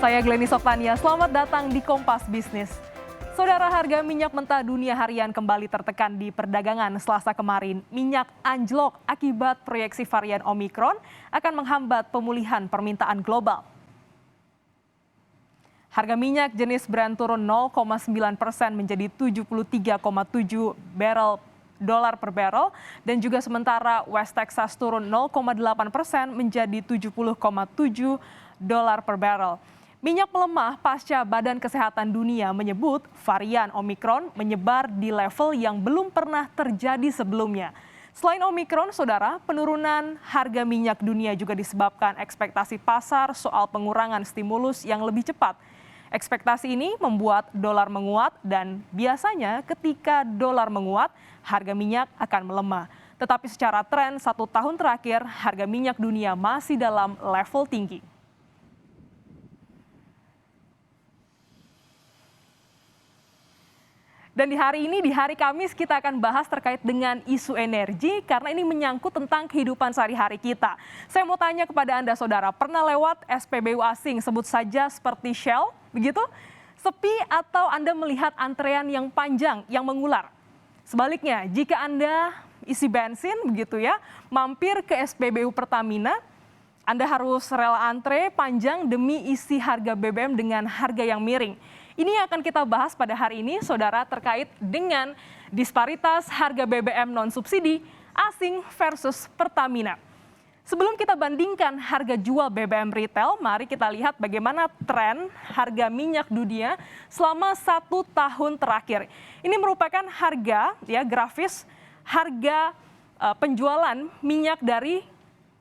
Saya Glenny Soktania, selamat datang di Kompas Bisnis. Saudara, harga minyak mentah dunia harian kembali tertekan di perdagangan Selasa kemarin. Minyak anjlok akibat proyeksi varian Omikron akan menghambat pemulihan permintaan global. Harga minyak jenis Brent turun 0,9% menjadi 73,7 dolar per barrel dan juga sementara West Texas turun 0,8% menjadi 70,7 dolar per barrel. Minyak melemah pasca Badan Kesehatan Dunia menyebut varian Omikron menyebar di level yang belum pernah terjadi sebelumnya. Selain Omikron, saudara, penurunan harga minyak dunia juga disebabkan ekspektasi pasar soal pengurangan stimulus yang lebih cepat. Ekspektasi ini membuat dolar menguat dan biasanya ketika dolar menguat, harga minyak akan melemah. Tetapi secara tren 1 tahun terakhir, harga minyak dunia masih dalam level tinggi. Dan di hari ini, di hari Kamis, kita akan bahas terkait dengan isu energi karena ini menyangkut tentang kehidupan sehari-hari kita. Saya mau tanya kepada Anda, saudara, pernah lewat SPBU asing, sebut saja seperti Shell, begitu? Sepi atau Anda melihat antrean yang panjang, yang mengular? Sebaliknya, jika Anda isi bensin, begitu ya, mampir ke SPBU Pertamina, Anda harus rela antre panjang demi isi harga BBM dengan harga yang miring. Ini yang akan kita bahas pada hari ini, saudara, terkait dengan disparitas harga BBM non-subsidi asing versus Pertamina. Sebelum kita bandingkan harga jual BBM retail, mari kita lihat bagaimana tren harga minyak dunia selama 1 tahun terakhir. Ini merupakan harga, ya, grafis harga penjualan minyak dari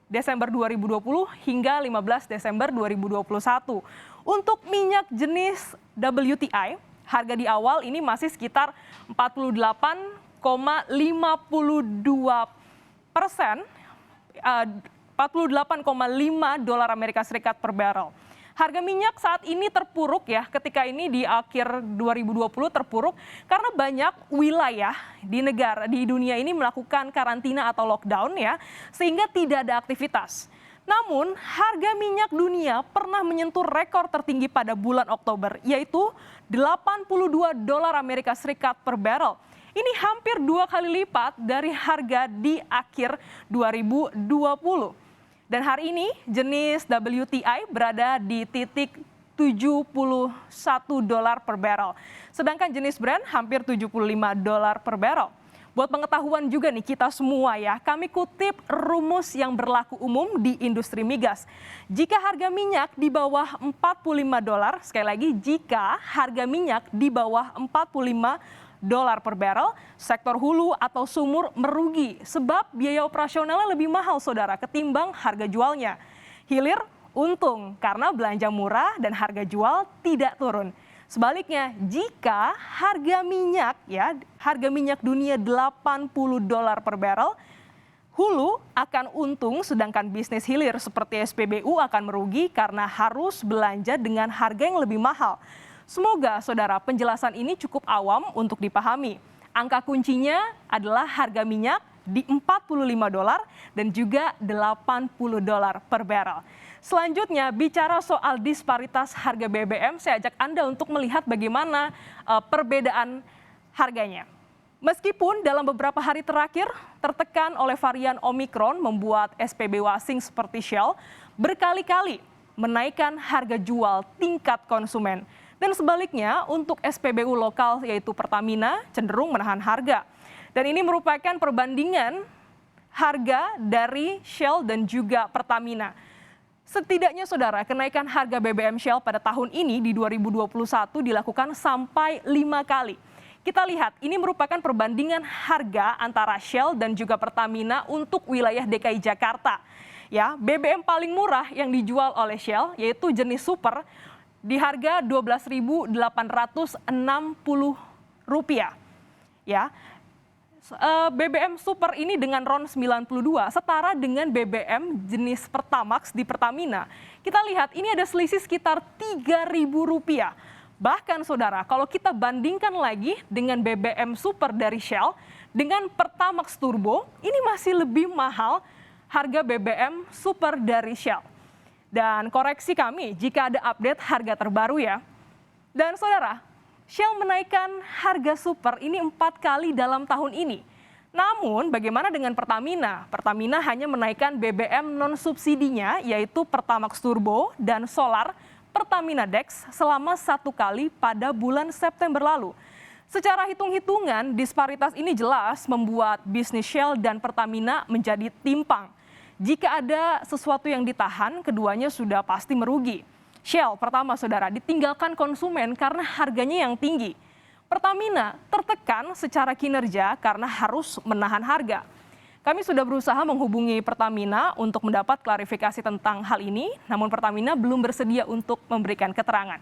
Desember 2020 hingga 15 Desember 2021. Untuk minyak jenis WTI, harga di awal ini masih sekitar 48,5 dolar Amerika Serikat per barrel. Harga minyak saat ini terpuruk, ya, ketika ini di akhir 2020 terpuruk karena banyak wilayah di dunia ini melakukan karantina atau lockdown, ya, sehingga tidak ada aktivitas. Namun, harga minyak dunia pernah menyentuh rekor tertinggi pada bulan Oktober, yaitu 82 dolar Amerika Serikat per barrel. Ini hampir 2 kali lipat dari harga di akhir 2020. Dan hari ini jenis WTI berada di titik 71 dolar per barrel. Sedangkan jenis Brent hampir 75 dolar per barrel. Buat pengetahuan juga nih kita semua, ya, kami kutip rumus yang berlaku umum di industri migas. Jika harga minyak di bawah 45 dolar, sekali lagi jika harga minyak di bawah 45 dolar per barrel, sektor hulu atau sumur merugi sebab biaya operasionalnya lebih mahal, saudara, ketimbang harga jualnya. Hilir untung karena belanja murah dan harga jual tidak turun. Sebaliknya, jika harga minyak dunia 80 dolar per barrel, hulu akan untung sedangkan bisnis hilir seperti SPBU akan merugi karena harus belanja dengan harga yang lebih mahal. Semoga, saudara, penjelasan ini cukup awam untuk dipahami. Angka kuncinya adalah harga minyak di 45 dolar dan juga 80 dolar per barrel. Selanjutnya, bicara soal disparitas harga BBM, saya ajak Anda untuk melihat bagaimana perbedaan harganya. Meskipun dalam beberapa hari terakhir tertekan oleh varian Omikron membuat SPBU asing seperti Shell berkali-kali menaikkan harga jual tingkat konsumen. Dan sebaliknya, untuk SPBU lokal yaitu Pertamina cenderung menahan harga. Dan ini merupakan perbandingan harga dari Shell dan juga Pertamina. Setidaknya, saudara, kenaikan harga BBM Shell pada tahun ini di 2021 dilakukan sampai 5 kali. Kita lihat, ini merupakan perbandingan harga antara Shell dan juga Pertamina untuk wilayah DKI Jakarta. Ya, BBM paling murah yang dijual oleh Shell yaitu jenis Super di harga Rp12.860. Ya. BBM Super ini dengan RON 92 setara dengan BBM jenis Pertamax di Pertamina. Kita lihat ini ada selisih sekitar Rp3.000. Bahkan, saudara, kalau kita bandingkan lagi dengan BBM Super dari Shell dengan Pertamax Turbo, ini masih lebih mahal harga BBM Super dari Shell. Dan koreksi kami jika ada update harga terbaru ya. Dan saudara, Shell menaikkan harga super ini 4 kali dalam tahun ini. Namun bagaimana dengan Pertamina? Pertamina hanya menaikkan BBM non-subsidinya yaitu Pertamax Turbo dan Solar Pertamina Dex selama 1 kali pada bulan September lalu. Secara hitung-hitungan, disparitas ini jelas membuat bisnis Shell dan Pertamina menjadi timpang. Jika ada sesuatu yang ditahan, keduanya sudah pasti merugi. Shell pertama saudara ditinggalkan konsumen karena harganya yang tinggi. Pertamina tertekan secara kinerja karena harus menahan harga. Kami sudah berusaha menghubungi Pertamina untuk mendapat klarifikasi tentang hal ini, namun Pertamina belum bersedia untuk memberikan keterangan.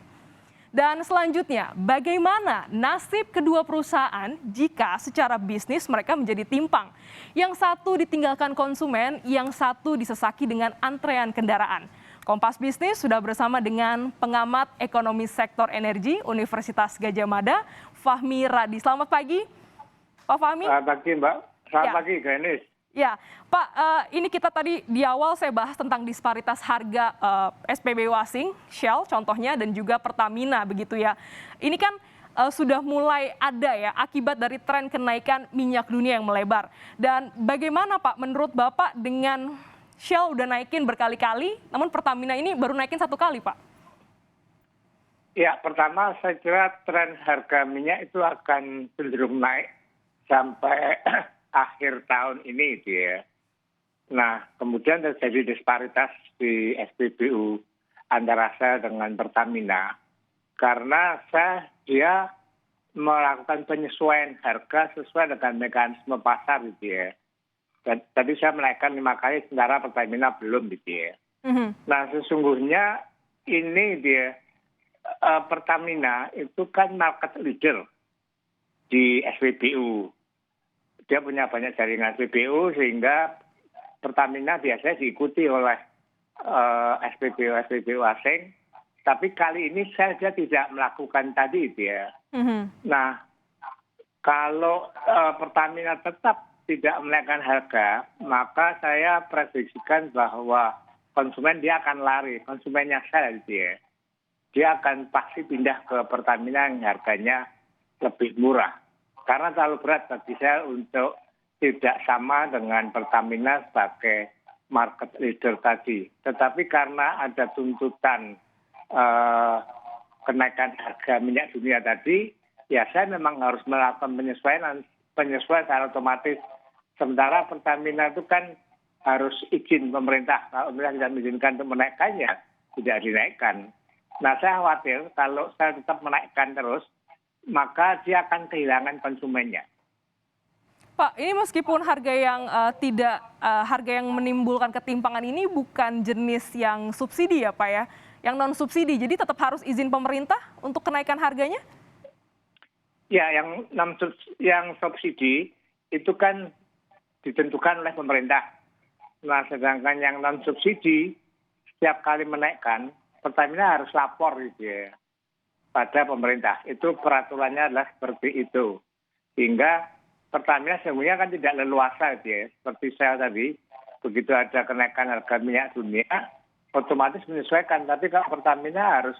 Dan selanjutnya, bagaimana nasib kedua perusahaan jika secara bisnis mereka menjadi timpang? Yang satu ditinggalkan konsumen, yang satu disesaki dengan antrean kendaraan. Kompas Bisnis sudah bersama dengan pengamat ekonomi sektor energi Universitas Gadjah Mada, Fahmi Radi. Selamat pagi, Pak Fahmi. Selamat pagi, Mbak. Selamat pagi, Ganis. Ya, Pak, ini kita tadi di awal saya bahas tentang disparitas harga SPBU asing, Shell contohnya, dan juga Pertamina begitu ya. Ini kan sudah mulai ada ya akibat dari tren kenaikan minyak dunia yang melebar. Dan bagaimana Pak menurut Bapak dengan Shell udah naikin berkali-kali, namun Pertamina ini baru naikin 1 kali, Pak? Ya, pertama saya kira tren harga minyak itu akan cenderung naik sampai akhir tahun ini, gitu ya. Nah, kemudian terjadi disparitas di SPBU antara saya dengan Pertamina, karena dia melakukan penyesuaian harga sesuai dengan mekanisme pasar, gitu ya. Dan tadi saya menaikkan 5 kali, sementara Pertamina belum, gitu ya. Nah, sesungguhnya ini Pertamina itu kan market leader di SPBU. Dia punya banyak jaringan SPBU sehingga Pertamina biasanya diikuti oleh SPBU asing. Tapi kali ini dia tidak melakukan tadi, gitu ya. Nah, kalau Pertamina tetap tidak menaikkan harga, maka saya prediksikan bahwa konsumen dia akan lari, konsumennya saya, gitu ya. Dia akan pasti pindah ke Pertamina yang harganya lebih murah. Karena terlalu berat bagi saya untuk tidak sama dengan Pertamina sebagai market leader tadi. Tetapi karena ada tuntutan kenaikan harga minyak dunia tadi, ya saya memang harus melakukan penyesuaian secara otomatis. Sementara Pertamina itu kan harus izin pemerintah. Kalau pemerintah tidak mengizinkan untuk menaikkannya, tidak dinaikkan. Nah, saya khawatir kalau saya tetap menaikkan terus, maka dia akan kehilangan konsumennya. Pak, ini meskipun harga yang harga yang menimbulkan ketimpangan ini bukan jenis yang subsidi ya Pak ya, yang non subsidi, jadi tetap harus izin pemerintah untuk kenaikan harganya? Ya, yang subsidi itu kan ditentukan oleh pemerintah. Nah, sedangkan yang non subsidi setiap kali menaikkan, Pertamina harus lapor, gitu ya, pada pemerintah. Itu peraturannya adalah seperti itu. Sehingga Pertamina sebenarnya kan tidak leluasa, gitu ya. Seperti saya tadi, begitu ada kenaikan harga minyak dunia, otomatis menyesuaikan. Tapi kalau Pertamina harus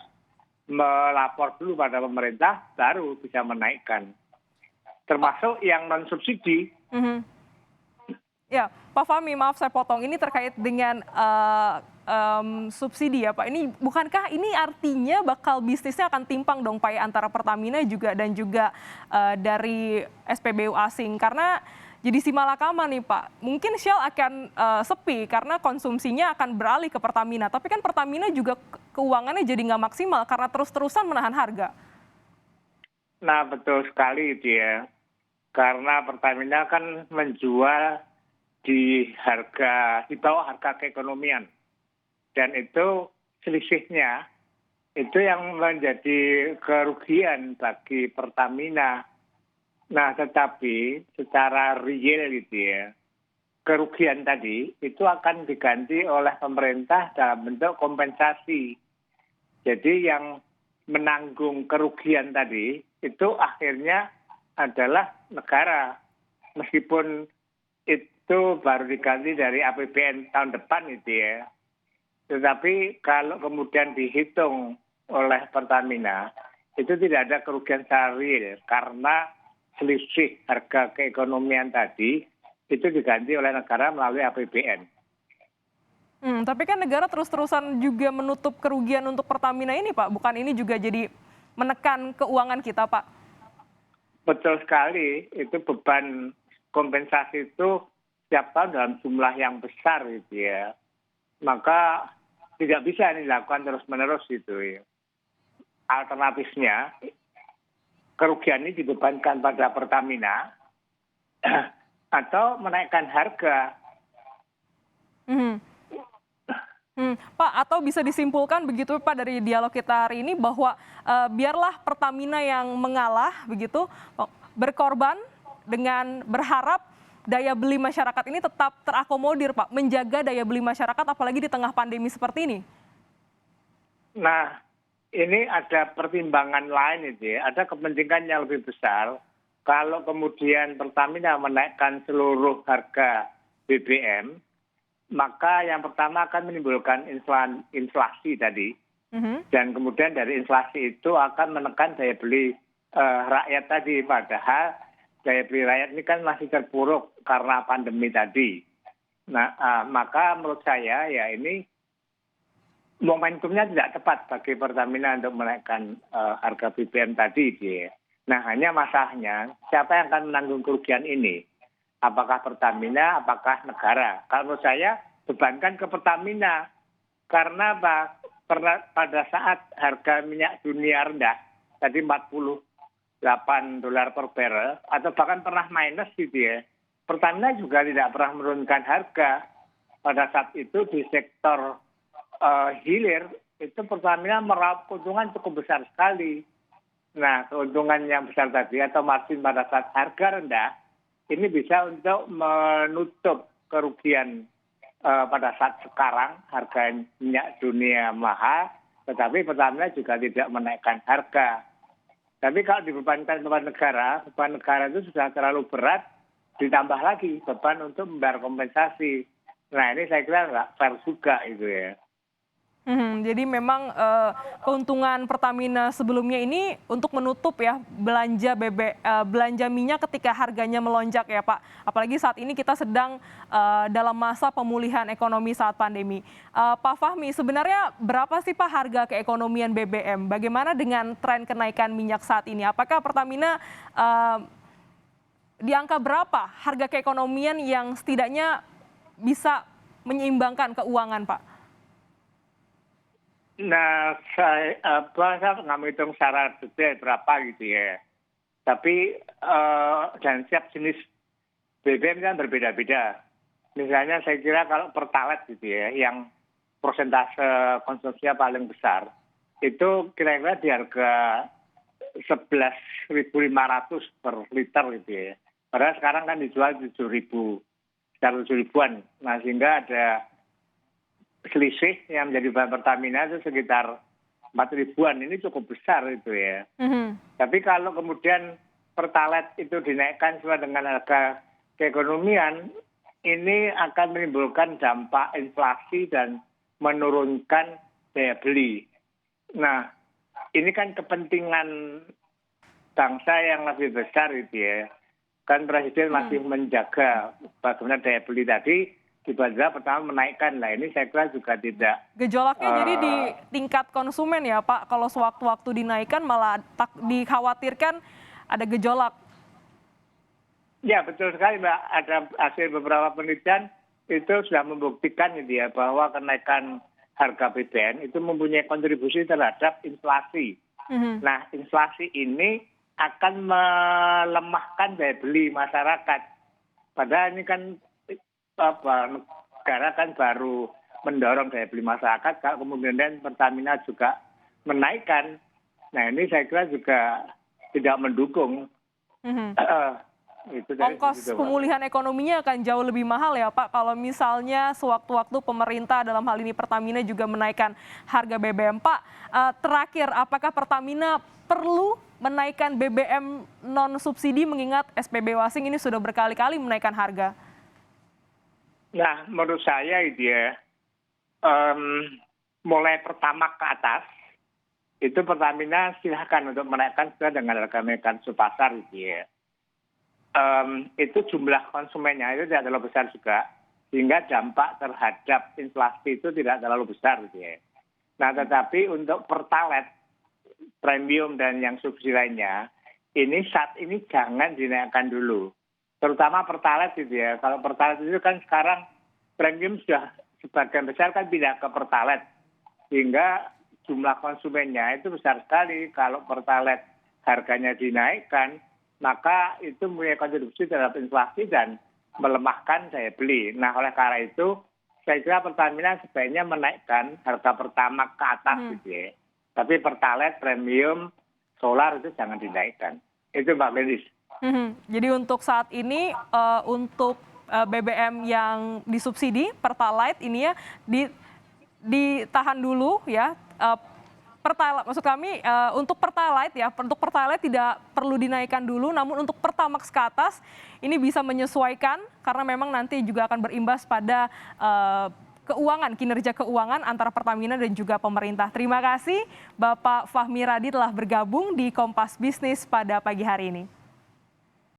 melapor dulu pada pemerintah, baru bisa menaikkan. Termasuk yang non subsidi. Ya, Pak Fahmi, maaf saya potong. Ini terkait dengan subsidi ya Pak. Ini bukankah ini artinya bakal bisnisnya akan timpang dong Pak ya, antara Pertamina dan juga dari SPBU asing? Karena jadi simalakama nih Pak. Mungkin Shell akan sepi karena konsumsinya akan beralih ke Pertamina. Tapi kan Pertamina juga keuangannya jadi nggak maksimal karena terus-terusan menahan harga. Nah, betul sekali dia. Karena Pertamina kan menjual di bawah harga keekonomian. Dan itu selisihnya itu yang menjadi kerugian bagi Pertamina. Nah, tetapi secara real, gitu ya, kerugian tadi itu akan diganti oleh pemerintah dalam bentuk kompensasi. Jadi yang menanggung kerugian tadi itu akhirnya adalah negara. Meskipun itu baru diganti dari APBN tahun depan, gitu ya. Tetapi kalau kemudian dihitung oleh Pertamina, itu tidak ada kerugian secara real karena selisih harga keekonomian tadi itu diganti oleh negara melalui APBN. Tapi kan negara terus-terusan juga menutup kerugian untuk Pertamina ini, Pak. Bukan ini juga jadi menekan keuangan kita, Pak? Betul sekali, itu beban kompensasi itu setiap tahun dalam jumlah yang besar gitu ya. Maka tidak bisa ini dilakukan terus-menerus gitu ya. Alternatifnya, kerugian ini dibebankan pada Pertamina atau menaikkan harga. Mhm. Pak, atau bisa disimpulkan begitu Pak dari dialog kita hari ini bahwa biarlah Pertamina yang mengalah begitu, berkorban dengan berharap daya beli masyarakat ini tetap terakomodir Pak, menjaga daya beli masyarakat apalagi di tengah pandemi seperti ini. Nah, ini ada pertimbangan lain itu ya, ada kepentingan yang lebih besar. Kalau kemudian Pertamina menaikkan seluruh harga BBM, maka yang pertama akan menimbulkan inflasi tadi. Dan kemudian dari inflasi itu akan menekan daya beli rakyat tadi. Padahal daya beli rakyat ini kan masih terpuruk karena pandemi tadi. Nah, maka menurut saya ya ini momentumnya tidak tepat bagi Pertamina untuk menaikkan harga BBM tadi. Dia. Nah, hanya masalahnya siapa yang akan menanggung kerugian ini? Apakah Pertamina, apakah negara? Kalau menurut saya bebankan ke Pertamina. Karena apa? Pada saat harga minyak dunia rendah, tadi $48 per barrel, atau bahkan pernah minus gitu ya. Pertamina juga tidak pernah menurunkan harga. Pada saat itu di sektor hilir, itu Pertamina meraup keuntungan cukup besar sekali. Nah, keuntungan yang besar tadi atau margin pada saat harga rendah, ini bisa untuk menutup kerugian pada saat sekarang harga minyak dunia mahal, tetapi Pertamina juga tidak menaikkan harga. Tapi kalau dibebankan beban negara itu sudah terlalu berat, ditambah lagi beban untuk membayar kompensasi. Nah ini saya kira nggak fair juga itu ya. Jadi memang keuntungan Pertamina sebelumnya ini untuk menutup ya belanja minyak ketika harganya melonjak ya Pak. Apalagi saat ini kita sedang dalam masa pemulihan ekonomi saat pandemi. Pak Fahmi, sebenarnya berapa sih Pak harga keekonomian BBM? Bagaimana dengan tren kenaikan minyak saat ini? Apakah Pertamina di angka berapa harga keekonomian yang setidaknya bisa menyeimbangkan keuangan Pak? Nah, saya nggak menghitung secara detail berapa gitu ya. Tapi dan setiap jenis BBM kan berbeda-beda. Misalnya saya kira kalau Pertalite gitu ya, yang persentase konsumsinya paling besar, itu kira-kira di harga 11.500 per liter gitu ya. Padahal sekarang kan dijual 7.000, sekitar 7.000-an. Nah, sehingga ada selisih yang menjadi bahan Pertamina itu sekitar 4.000-an. Ini cukup besar itu ya. Tapi kalau kemudian Pertalite itu dinaikkan sesuai dengan harga keekonomian, ini akan menimbulkan dampak inflasi dan menurunkan daya beli. Nah, ini kan kepentingan bangsa yang lebih besar itu ya. Kan Presiden masih menjaga bagaimana daya beli tadi, tiba-tiba pertama menaikkan lah, ini saya kira juga tidak. Gejolaknya jadi di tingkat konsumen ya Pak, kalau sewaktu-waktu dinaikkan malah dikhawatirkan ada gejolak. Ya betul sekali Mbak, ada hasil beberapa penelitian itu sudah membuktikan gitu ya, bahwa kenaikan harga BBM itu mempunyai kontribusi terhadap inflasi. Nah inflasi ini akan melemahkan daya beli masyarakat. Padahal ini kan negara kan baru mendorong daya beli masyarakat, kalau kemudian Pertamina juga menaikkan, nah ini saya kira juga tidak mendukung. Ongkos pemulihan ekonominya akan jauh lebih mahal ya Pak, kalau misalnya sewaktu-waktu pemerintah dalam hal ini Pertamina juga menaikkan harga BBM. Pak, terakhir apakah Pertamina perlu menaikkan BBM non subsidi mengingat SPB Wasing ini sudah berkali-kali menaikkan harga? Nah, menurut saya itu ya, mulai Pertamax ke atas, itu Pertamina silahkan untuk menaikkan sesuai dengan harga mekanisme pasar gitu ya. Itu jumlah konsumennya itu tidak terlalu besar juga, sehingga dampak terhadap inflasi itu tidak terlalu besar gitu ya. Nah, tetapi untuk Pertalite, premium dan yang subsidi lainnya, ini saat ini jangan dinaikkan dulu. Terutama Pertalite gitu ya. Kalau Pertalite itu kan sekarang premium sudah sebagian besar kan pindah ke Pertalite. Sehingga jumlah konsumennya itu besar sekali. Kalau Pertalite harganya dinaikkan, maka itu mempunyai kontribusi terhadap inflasi dan melemahkan daya beli. Nah, oleh karena itu, saya kira Pertamina sebaiknya menaikkan harga Pertamax ke atas gitu ya. Tapi Pertalite, premium, solar itu jangan dinaikkan. Itu Mbak Melis. Jadi untuk saat ini untuk BBM yang disubsidi Pertalite ini ya ditahan dulu ya. Pertalite, maksud kami untuk Pertalite ya, untuk Pertalite tidak perlu dinaikkan dulu, namun untuk Pertamax ke atas ini bisa menyesuaikan karena memang nanti juga akan berimbas pada kinerja keuangan antara Pertamina dan juga pemerintah. Terima kasih Bapak Fahmi Radi telah bergabung di Kompas Bisnis pada pagi hari ini.